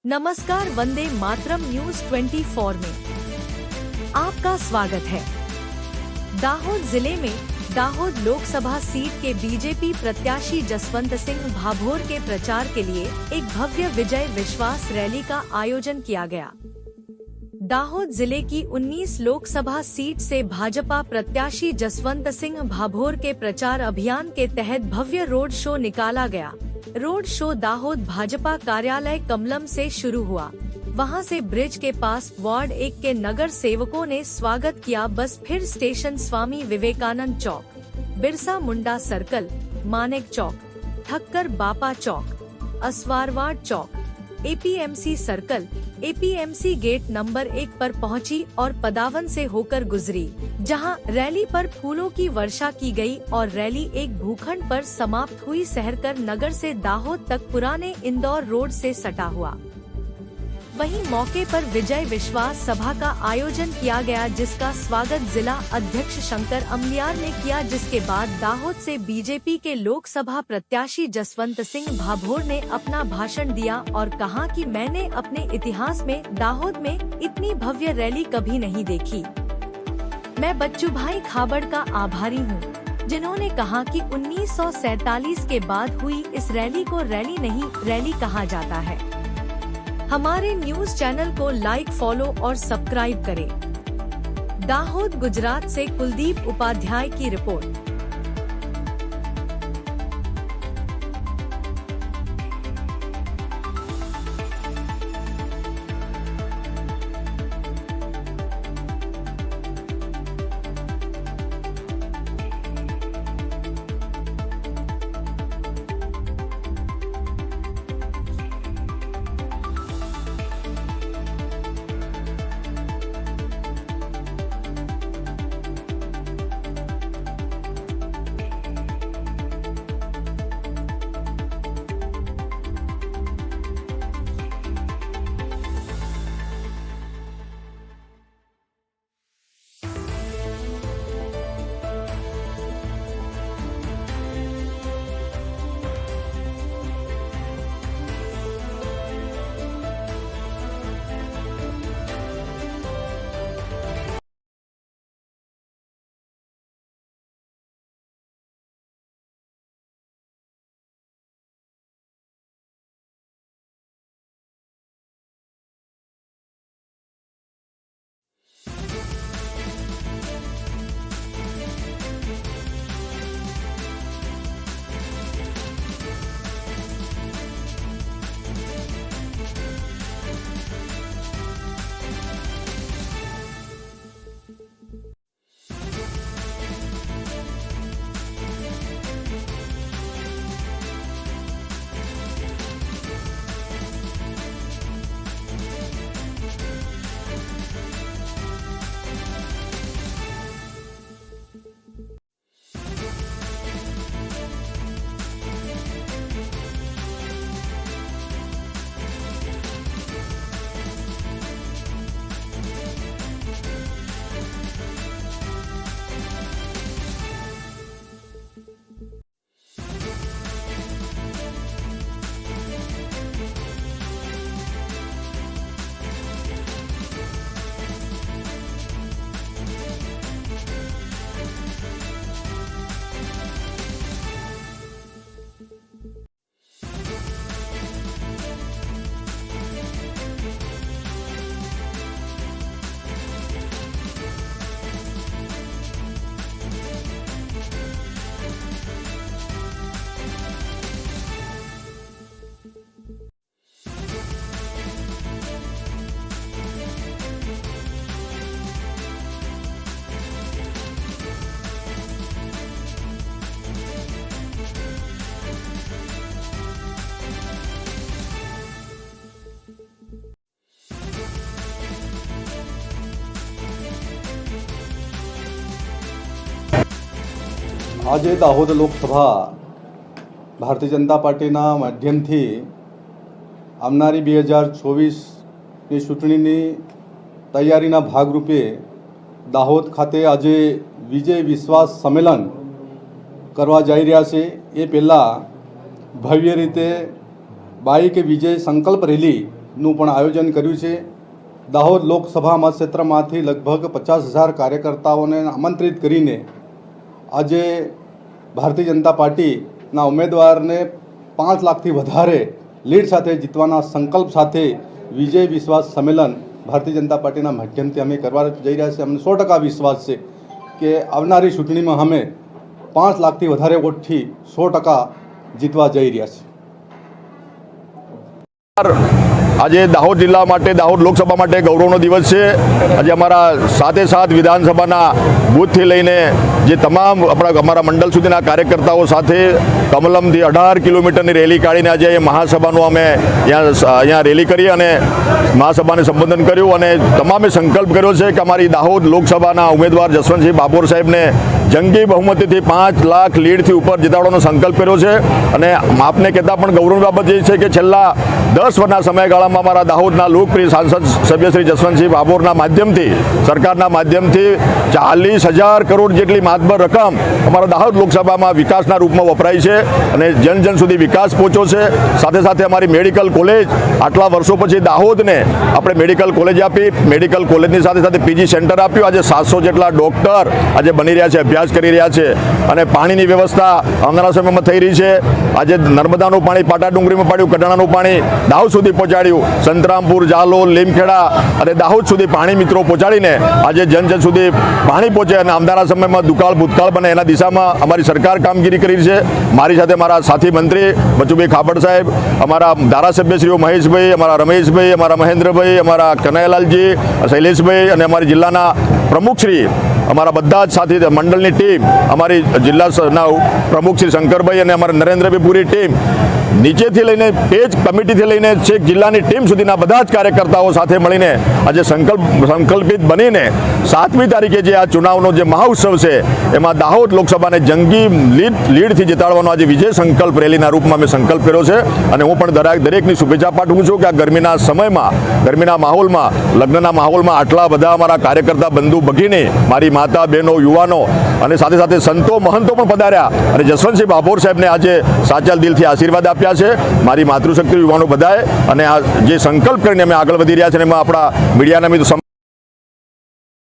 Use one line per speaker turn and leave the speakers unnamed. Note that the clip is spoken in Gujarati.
नमस्कार, वंदे मातरम न्यूज 24 में आपका स्वागत है। दाहोद जिले में दाहोद लोकसभा सीट के बीजेपी प्रत्याशी जसवंत सिंह भाभोर के प्रचार के लिए एक भव्य विजय विश्वास रैली का आयोजन किया गया। दाहोद जिले की 19 लोकसभा सीट से भाजपा प्रत्याशी जसवंत सिंह भाभोर के प्रचार अभियान के तहत भव्य रोड शो निकाला गया। रोड शो दाहोद भाजपा कार्यालय कमलम से शुरू हुआ। वहां से ब्रिज के पास वार्ड 1 के नगर सेवकों ने स्वागत किया। बस फिर station Swami Vivekananda Chowk, Birsa Munda circle, Manek Chowk, Thakkar Bapa Chowk, Aswarwad Chowk, APMC circle, APMC gate number 1 पर पहुंची और पदावन से होकर गुजरी, जहां रैली पर फूलों की वर्षा की गई और रैली एक भूखंड पर समाप्त हुई। सहरकर नगर से दाहोद तक पुराने इंदौर रोड से सटा हुआ। वहीं मौके पर विजय विश्वास सभा का आयोजन किया गया, जिसका स्वागत जिला अध्यक्ष शंकर अमलियार ने किया। जिसके बाद दाहोद से बीजेपी के लोकसभा प्रत्याशी जसवंत सिंह भाभोर ने अपना भाषण दिया और कहा कि मैंने अपने इतिहास में दाहोद में इतनी भव्य रैली कभी नहीं देखी। मैं बच्चू भाई खाबड़ का आभारी हूँ, जिन्होंने कहा कि 1947 के बाद हुई इस रैली को रैली नहीं, रैली कहा जाता है। हमारे न्यूज चैनल को लाइक, फॉलो और सब्सक्राइब करें। दाहोद गुजरात से कुलदीप उपाध्याय की रिपोर्ट।
આજે દાહોદ લોકસભા ભારતીય જનતા પાર્ટીના માધ્યમથી આવનારી 2024ની ચૂંટણીની તૈયારીના ભાગરૂપે દાહોદ ખાતે આજે વિજય વિશ્વાસ સંમેલન કરવા જઈ રહ્યા છે। એ પહેલાં ભવ્ય રીતે બાઇક વિજય સંકલ્પ રેલી નું પણ આયોજન કર્યું છે. દાહોદ લોકસભા મતક્ષેત્રમાંથી લગભગ 50,000 કાર્યકર્તાઓને આમંત્રિત કરીને આજે ભારતીય જનતા પાર્ટીના ઉમેદવારને 5 લાખથી વધારે લીડ સાથે જીતવાના સંકલ્પ સાથે વિજય વિશ્વાસ સંમેલન ભારતીય જનતા પાર્ટીના માધ્યમથી અમે કરવા જઈ રહ્યા છીએ. અમને 100% વિશ્વાસ છે કે આવનારી ચૂંટણીમાં અમે 5 લાખથી વધારે વોટથી 100% જીતવા જઈ રહ્યા છીએ.
આજે દાહોદ જિલ્લા માટે, દાહોદ લોકસભા માટે ગૌરવનો દિવસ છે. આજે અમારા સાથે વિધાનસભાના બૂથથી લઈને જે તમામ અમારા મંડળ સુધીના કાર્યકર્તાઓ સાથે કમલમથી 18 કિલોમીટરની રેલી કાઢીને આજે મહાસભાનું અમે અહીંયા રેલી કરી અને મહાસભાને સંબોધન કર્યું અને તમામે સંકલ્પ કર્યો છે કે અમારી દાહોદ લોકસભાના ઉમેદવાર જસવંતસિંહ બાબોર સાહેબને જંગી બહુમતીથી 5 લાખ લીડથી ઉપર જીતાડવાનો સંકલ્પ કર્યો છે. અને આપને કહેતા પણ ગૌરવની બાબત એ છે કે છેલ્લા 10 વર્ષના સમયગાળામાં અમારા દાહોદના લોકપ્રિય સાંસદ સભ્ય શ્રી જસવંતસિંહ બાબોરના માધ્યમથી, સરકારના માધ્યમથી 40,000 કરોડ જેટલી માતબર રકમ અમારા દાહોદ લોકસભામાં વિકાસના રૂપમાં વપરાય છે અને જન જન સુધી વિકાસ પહોંચ્યો છે. સાથે સાથે અમારી મેડિકલ કોલેજ, આટલા વર્ષો પછી દાહોદને આપણે મેડિકલ કોલેજ આપી, મેડિકલ કોલેજની સાથે સાથે પીજી સેન્ટર આપ્યું. આજે 700 જેટલા ડૉક્ટર આજે બની રહ્યા છે, અભ્યાસ કરી રહ્યા છે અને પાણીની વ્યવસ્થા આવનારા સમયમાં થઈ રહી છે. આજે નર્મદાનું પાણી પાટા ડુંગરીમાં પાડ્યું, કડાણાનું પાણી દાહોદ સુધી પહોંચાડ્યું, સંતરામપુર, જાલોલ, લીમખેડા અને દાહોદ સુધી પાણી મિત્રો પહોંચાડીને આજે જન જન સુધી પાણી પહોંચે અને આવનારા સમયમાં દુકાળ ભૂતકાળ બને એના દિશામાં અમારી સરકાર કામગીરી કરી છે. મારી સાથે મારા સાથી મંત્રી બચુભાઈ ખાબડ સાહેબ, અમારા ધારાસભ્યશ્રીઓ મહેશભાઈ, અમારા રમેશભાઈ, અમારા મહેન્દ્રભાઈ, અમારા કનૈયાલાલજી, શૈલેષભાઈ અને અમારી જિલ્લાના પ્રમુખશ્રી, અમારા બધા જ સાથી મંડળની ટીમ, અમારી જિલ્લાના પ્રમુખ શ્રી શંકરભાઈ અને અમારા નરેન્દ્રભાઈ પૂરી ટીમ, નીચેથી લઈને પેજ કમિટીથી લઈને છેક જિલ્લાની ટીમ સુધીના બધા જ કાર્યકર્તાઓ સાથે મળીને આજે સંકલ્પિત બનીને 7મી તારીખે જે આ ચુનાવનો જે મહાઉત્સવ છે એમાં દાહોદ લોકસભાને જંગી લીડથી જીતાડવાનો આજે વિજય સંકલ્પ રેલીના રૂપમાં મેં સંકલ્પ કર્યો છે. અને હું પણ દરેકની શુભેચ્છા પાઠવું છું કે આ ગરમીના સમયમાં, ગરમીના માહોલમાં, લગ્નના માહોલમાં આટલા બધા અમારા કાર્યકર્તા બંધુ ભગીની, મારી માતા બહેનો, યુવાનો અને સાથે સાથે સંતો મહંતો પણ પધાર્યા અને જસવંતસિંહ બાબોર સાહેબને આજે સાચા દિલથી આશીર્વાદ આપ્યા છે. મારી માતૃશક્તિ યુવાનો બધાએ અને આ જે સંકલ્પ કરીને અમે આગળ વધી રહ્યા છે એમાં આપણા મીડિયાના મિત્રો